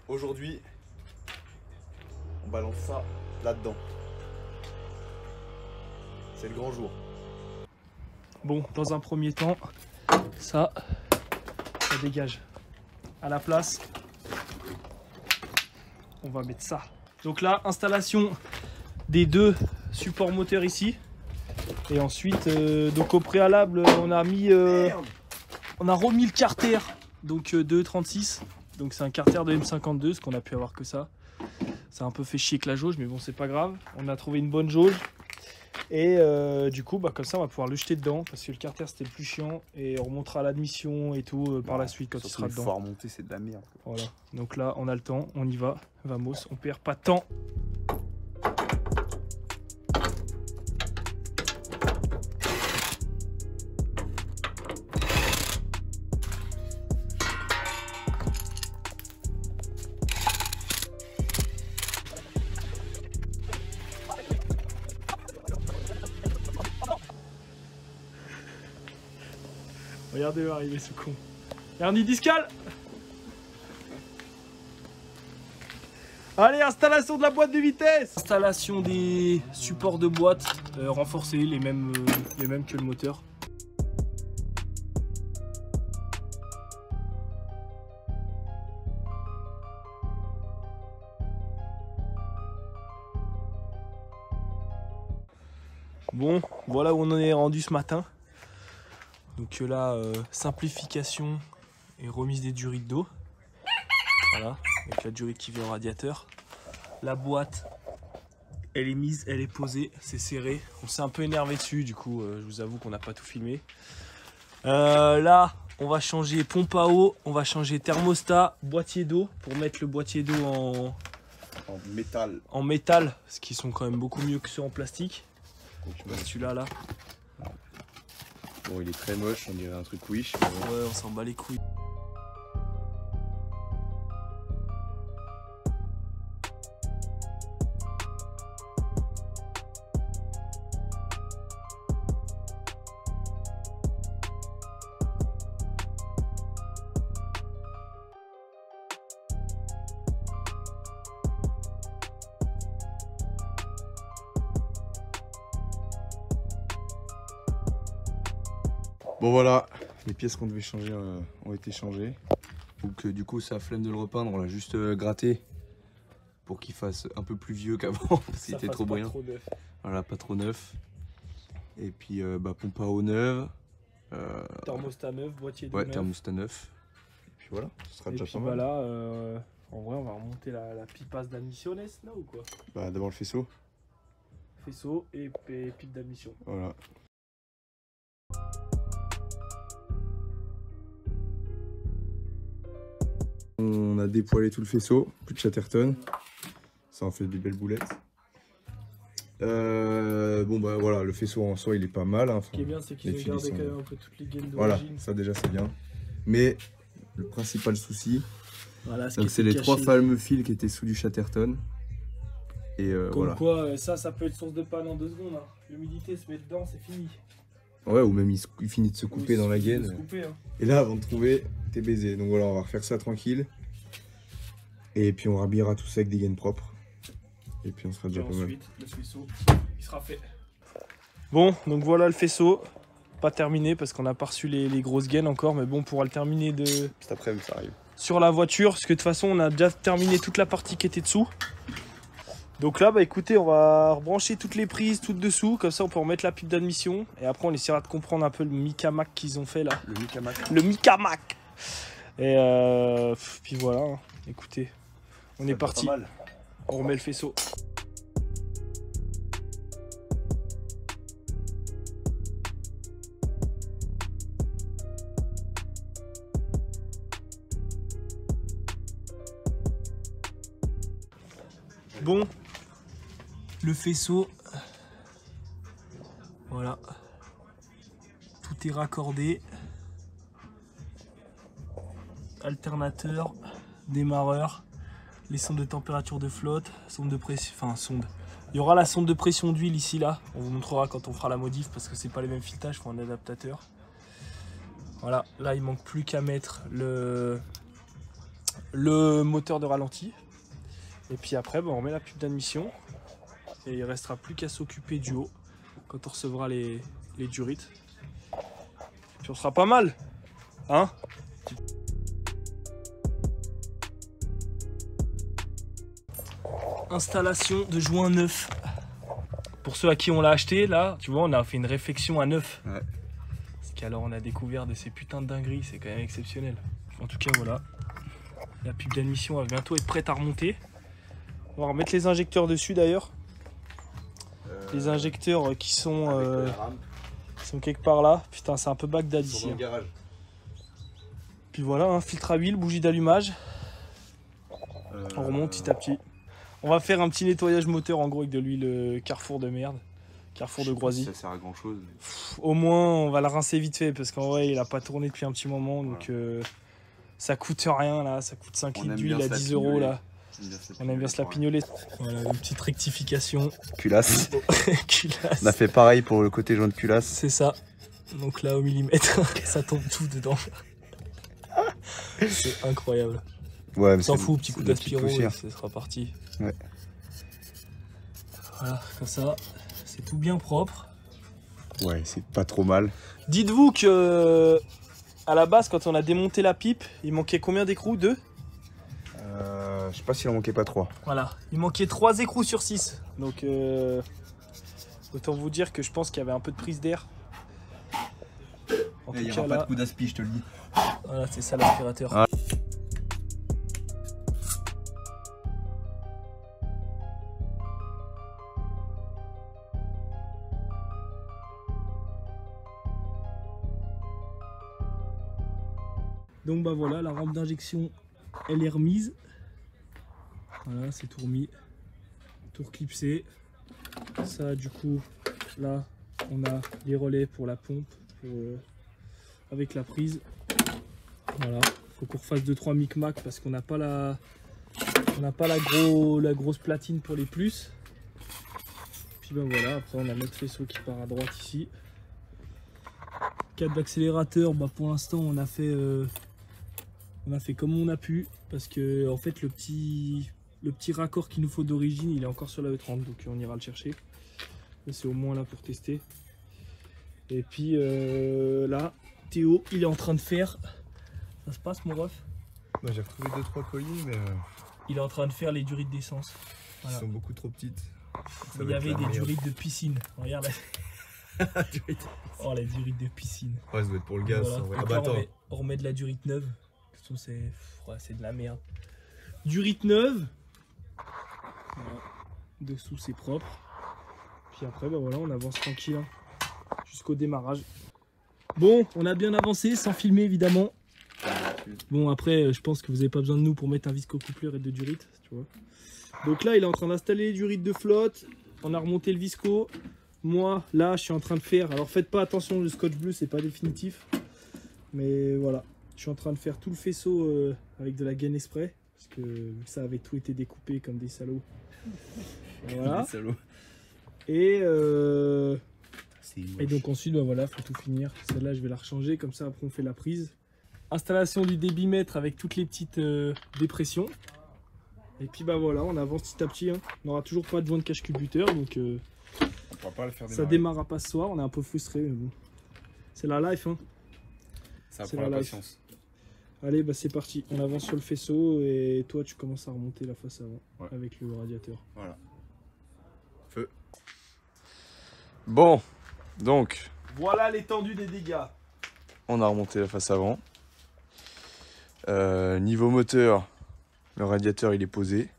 Aujourd'hui, on balance ça là-dedans. C'est le grand jour. Bon, dans un premier temps, ça dégage. À la place, on va mettre ça. Donc là, installation des deux supports moteurs ici. Et ensuite, donc au préalable, on a mis, on a remis le carter, donc 2,36. Donc c'est un carter de M52, parce qu'on a pu avoir que ça. Ça a un peu fait chier avec la jauge, mais bon, c'est pas grave. On a trouvé une bonne jauge. Et du coup, bah, comme ça, on va pouvoir le jeter dedans, parce que le carter, c'était le plus chiant. Et on remontera à l'admission et tout par la suite, quand il sera dedans. Il faut remonter, c'est de la merde. Voilà. Donc là, on a le temps, on y va. Vamos, on perd pas de temps. Regardez-le arriver ce con. Hernie discale. Allez, installation de la boîte de vitesse. Installation des supports de boîte renforcés, les mêmes que le moteur. Bon, voilà où on en est rendu ce matin. Donc là, simplification et remise des durites d'eau. Voilà, avec la durite qui vient au radiateur. La boîte, elle est mise, elle est posée, c'est serré. On s'est un peu énervé dessus, du coup, je vous avoue qu'on n'a pas tout filmé. Là, on va changer pompe à eau, on va changer thermostat, boîtier d'eau, pour mettre le boîtier d'eau en métal. En métal, ce qui sont quand même beaucoup mieux que ceux en plastique. Celui-là, là. Bon, il est très moche, on dirait un truc Wish. Ouais, on s'en bat les couilles. Bon voilà, les pièces qu'on devait changer ont été changées. Donc du coup, ça flemme de le repeindre, on l'a juste gratté pour qu'il fasse un peu plus vieux qu'avant, parce qu'il était trop brillant. Voilà, pas trop neuf. Et puis pompe à eau neuve. Thermostat neuf, boîtier de ouais, neuf. thermostat neuf. Et puis voilà, ce sera déjà pas mal. Voilà, en vrai, on va remonter la pipasse d'admission, là ou quoi? Bah d'abord le faisceau. Faisceau et pipe d'admission. Voilà. On a dépoilé tout le faisceau, plus de Chatterton. Ça en fait des belles boulettes. Bon bah voilà, le faisceau en soi il est pas mal. Hein. Ce qui est bien, c'est qu'ils ont gardé quand même un peu toutes les gaines d'origine. Voilà, ça déjà c'est bien. Mais le principal souci, voilà, c'est les trois fameux fils qui étaient sous du Chatterton. Et comme voilà. Quoi, ça peut être source de panne en 2 secondes. Hein. L'humidité se met dedans, c'est fini. Ouais, ou même il finit de se couper dans la gaine. Hein. Et là, avant de trouver, t'es baisé. Donc voilà, on va refaire ça tranquille. Et puis on rhabillera tout ça avec des gaines propres. Et puis on sera déjà pas mal. Ensuite, le faisceau, il sera fait. Bon, donc voilà le faisceau. Pas terminé parce qu'on n'a pas reçu les grosses gaines encore. Mais bon, on pourra le terminer cet après-midi, ça arrive. Sur la voiture. Parce que de toute façon, on a déjà terminé toute la partie qui était dessous. Donc là, bah écoutez, on va rebrancher toutes les prises, toutes dessous, comme ça on peut remettre la pipe d'admission. Et après on essaiera de comprendre un peu le Micamac qu'ils ont fait là. Le Micamac. Le Micamac. Et puis voilà, hein. Écoutez, on est parti. On remet le faisceau. Bon, le faisceau, voilà, tout est raccordé, alternateur, démarreur, les sondes de température de flotte, sonde de pression, enfin sonde. Il y aura la sonde de pression d'huile ici là, on vous montrera quand on fera la modif parce que c'est pas les mêmes filetages, il faut un adaptateur. Voilà, là il manque plus qu'à mettre le moteur de ralenti. Et puis après, on remet la pub d'admission et il restera plus qu'à s'occuper du haut quand on recevra les durites. Puis on sera pas mal, hein? Installation de joint neuf. Pour ceux à qui on l'a acheté, là, tu vois, on a fait une réfection à neuf. Ouais. Parce qu'alors on a découvert de ces putains de dingueries, c'est quand même exceptionnel. En tout cas, voilà. La pub d'admission va bientôt être prête à remonter. On va remettre les injecteurs dessus d'ailleurs. Les injecteurs qui sont quelque part là. Putain, c'est un peu Bagdad ici. Hein. Garage. Puis voilà, un filtre à huile, bougie d'allumage. On remonte petit à petit. On va faire un petit nettoyage moteur en gros avec de l'huile Carrefour de merde. Carrefour de Groisy. Ça sert à grand chose. Au moins, on va le rincer vite fait parce qu'en vrai, il a pas tourné depuis un petit moment. Donc ça coûte rien là. Ça coûte 5 litres d'huile à 10 € là. On aime bien se la pignoler. Voilà, une petite rectification. Culasse. Culasse. On a fait pareil pour le côté jaune de culasse. C'est ça. Donc là au millimètre, ça tombe tout dedans. C'est incroyable. Ouais, mais s'en fout, petit coup de d'aspiro et ce sera parti. Ouais. Voilà, comme ça, c'est tout bien propre. Ouais, c'est pas trop mal. Dites-vous que à la base, quand on a démonté la pipe, il manquait combien d'écrous? 2? Je sais pas s'il en manquait pas 3. Voilà, il manquait 3 écrous sur 6. Donc autant vous dire que je pense qu'il y avait un peu de prise d'air. Il n'y aura pas de coup d'aspi, je te le dis. Voilà, c'est ça l'aspirateur. Ah. Donc bah voilà, la rampe d'injection elle est remise. Voilà, c'est tout remis, tout reclipsé. Ça du coup, là on a les relais pour la pompe avec la prise. Voilà, faut qu'on refasse 2-3 micmac parce qu'on n'a pas la grosse platine pour les plus. Puis ben voilà, après on a notre faisceau qui part à droite ici. Cadre d'accélérateur, bah pour l'instant on a fait comme on a pu parce que en fait le petit raccord qu'il nous faut d'origine il est encore sur la E30 donc on ira le chercher. C'est au moins là pour tester. Et puis là Théo il est en train de faire, ça se passe mon ref? Bah, j'ai retrouvé 2-3 colis mais il est en train de faire les durites d'essence. Voilà. Elles sont beaucoup trop petites. Il y avait des durites de piscine, regarde là. Oh la durite de piscine. Ouais, ça doit être pour le gaz. Voilà. Ah bah attends. On remet de la durite neuve. C'est de la merde. Durite neuve. Voilà. Dessous c'est propre. Puis après bah voilà, on avance tranquille hein, jusqu'au démarrage. Bon, on a bien avancé sans filmer évidemment. Bon après je pense que vous n'avez pas besoin de nous pour mettre un visco-coupleur et de durite, tu vois. Donc là il est en train d'installer les durites de flotte. On a remonté le visco. Moi là je suis en train de faire, alors faites pas attention, le scotch bleu c'est pas définitif. Mais voilà, je suis en train de faire tout le faisceau avec de la gaine spray. Parce que ça avait tout été découpé comme des salauds. Voilà. Des salauds. Et donc ensuite bah voilà, faut tout finir. Celle-là je vais la rechanger, comme ça après on fait la prise. Installation du débitmètre avec toutes les petites dépressions. Et puis bah voilà, on avance petit à petit. Hein. On n'aura toujours pas de joint de cache-culbuteur, donc on va pas le faire ça démarrera pas ce soir. On est un peu frustré, mais bon. C'est la life. Hein. Ça prend la patience. Allez, bah c'est parti. On avance sur le faisceau et toi tu commences à remonter la face avant avec le radiateur. Voilà. Feu. Bon, donc. Voilà l'étendue des dégâts. On a remonté la face avant. Niveau moteur, le radiateur il est posé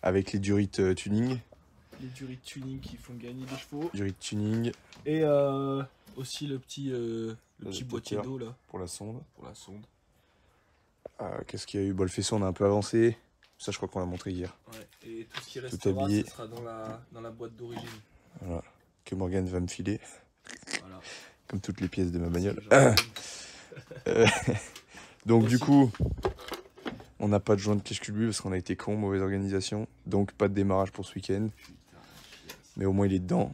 avec les durites tuning. Les durites tuning qui font gagner des chevaux. Durites tuning. Et aussi le petit boîtier d'eau là. Pour la sonde. Pour la sonde. Qu'est-ce qu'il y a eu? Bon, le faisceau on a un peu avancé. Ça je crois qu'on l'a montré hier. Ouais, et tout ce qui restera, habillé. ce sera dans la boîte d'origine. Voilà. Que Morgane va me filer. Voilà. Comme toutes les pièces de ma bagnole. Genre, Donc aussi. du coup, on n'a pas de joint de cache culbu parce qu'on a été con, mauvaise organisation. Donc pas de démarrage pour ce week-end. Mais au moins il est dedans.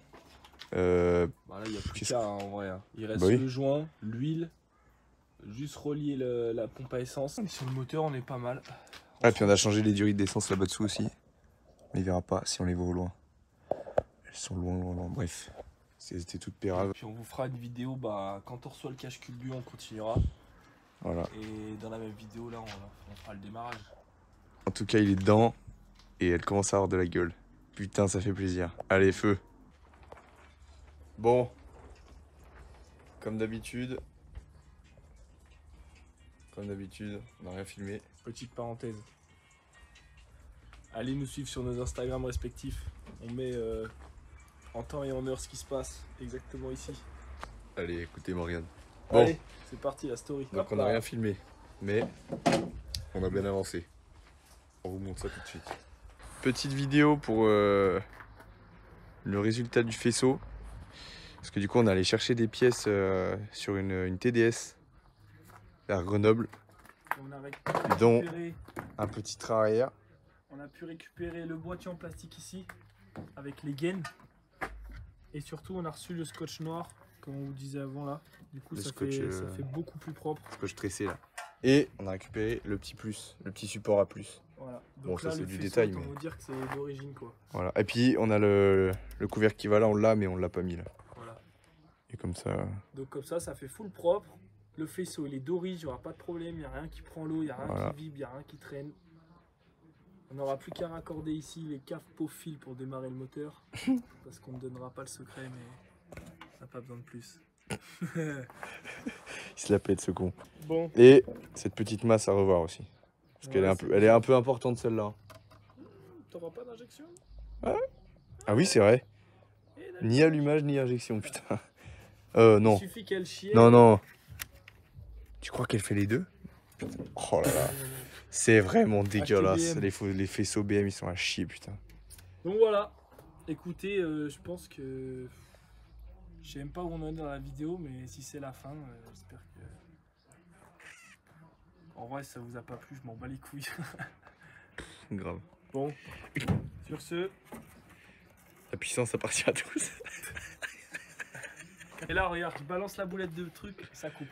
Voilà, il n'y a plus qu'à en vrai. Hein. Il reste le joint, l'huile, juste relier la pompe à essence. Et sur le moteur, on est pas mal. Ah, puis on a changé les durites d'essence là-bas dessous aussi. Mais il verra pas si on les voit au loin. Elles sont loin, loin, loin. Bref, c'était toutes péraves. Puis on vous fera une vidéo, quand on reçoit le cache culbu, on continuera. Voilà. Et dans la même vidéo, là, on fera le démarrage. En tout cas, il est dedans et elle commence à avoir de la gueule. Putain, ça fait plaisir. Allez, feu. Bon, comme d'habitude, on n'a rien filmé. Petite parenthèse. Allez nous suivre sur nos Instagram respectifs. On met en temps et en heure ce qui se passe exactement ici. Allez, écoutez Morgane. Bon. Allez, c'est parti la story. Donc on n'a rien filmé, mais on a bien avancé. On vous montre ça tout de suite. Petite vidéo pour le résultat du faisceau. Parce que du coup on est allé chercher des pièces sur une TDS vers Grenoble. On a dont un petit train arrière. On a pu récupérer le boîtier en plastique ici avec les gaines. Et surtout on a reçu le scotch noir, comme on vous disait avant là. Du coup ça fait beaucoup plus propre. Scotch tressé là. Et on a récupéré le petit plus, le petit support à plus. Voilà. Donc bon, là, ça c'est du détail. Mais... on va dire que c'est d'origine quoi. Voilà. Et puis on a le couvercle qui va là, on l'a mais on l'a pas mis là. Voilà. Et comme ça. Donc comme ça fait full propre. Le faisceau il est d'origine, il n'y aura pas de problème, il n'y a rien qui prend l'eau, il n'y a rien qui vibre, il n'y a rien qui traîne. On n'aura plus qu'à raccorder ici les caves pauvres fils pour démarrer le moteur. Parce qu'on ne donnera pas le secret, mais on n'a pas besoin de plus. Il se la pète ce con. Bon. Et cette petite masse à revoir aussi. Parce qu'elle est un peu importante celle-là. T'auras pas d'injection? Ah oui, c'est vrai. Ni allumage ni injection, putain. Non. Il suffit qu'elle chie. Non. Tu crois qu'elle fait les deux? Putain. Oh là là. C'est vraiment dégueulasse. Les faisceaux BM ils sont à chier, putain. Donc voilà. Écoutez, je pense que... Je sais même pas où on en est dans la vidéo, mais si c'est la fin, j'espère que... En vrai, si ça vous a pas plu, je m'en bats les couilles. Grave. Bon, sur ce... La puissance appartient à tous. Et là, regarde, je balance la boulette de truc, ça coupe.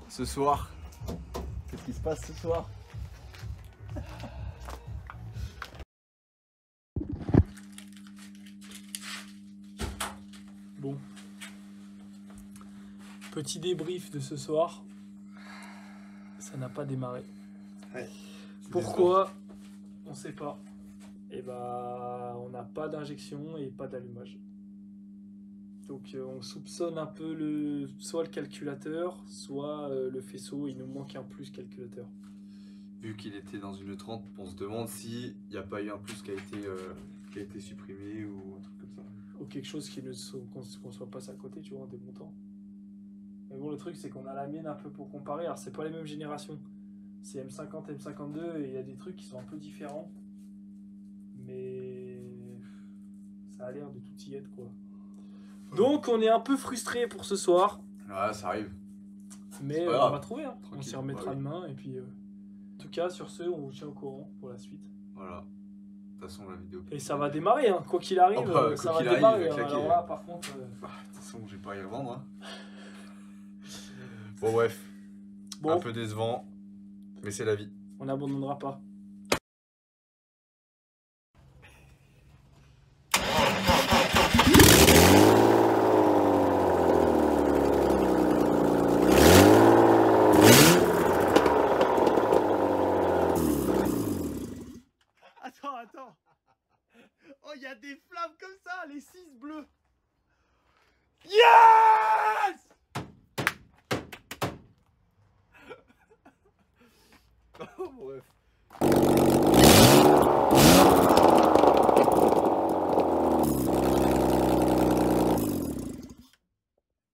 Ce soir, qu'est-ce qui se passe ce soir? Bon. Petit débrief de ce soir. Ça n'a pas démarré. Ouais. Pourquoi? On sait pas. Et on n'a pas d'injection et pas d'allumage. Donc on soupçonne un peu soit le calculateur, soit le faisceau, il nous manque un plus calculateur. Vu qu'il était dans une 30, on se demande s'il n'y a pas eu un plus qui a été supprimé ou un truc comme ça. Ou quelque chose qu'on soit passe à côté, tu vois, en démontant. Mais bon, le truc c'est qu'on a la mienne un peu pour comparer, alors c'est pas les mêmes générations. C'est M50, M52 et il y a des trucs qui sont un peu différents. Mais ça a l'air de tout y être quoi. Donc on est un peu frustré pour ce soir. Ouais, ça arrive. Mais on va trouver, hein. On s'y remettra demain. Et puis, en tout cas, sur ce, on vous tient au courant pour la suite. Voilà. De toute façon, la vidéo. Et ça va démarrer, hein. Quoi qu'il arrive, ça va démarrer. Alors là, par contre. De toute façon, j'ai pas à y revendre. Hein. Bon, bref. Un peu décevant, mais c'est la vie. On n'abandonnera pas. Attends. Oh, il y a des flammes comme ça, les 6 bleus. Yes! Bref.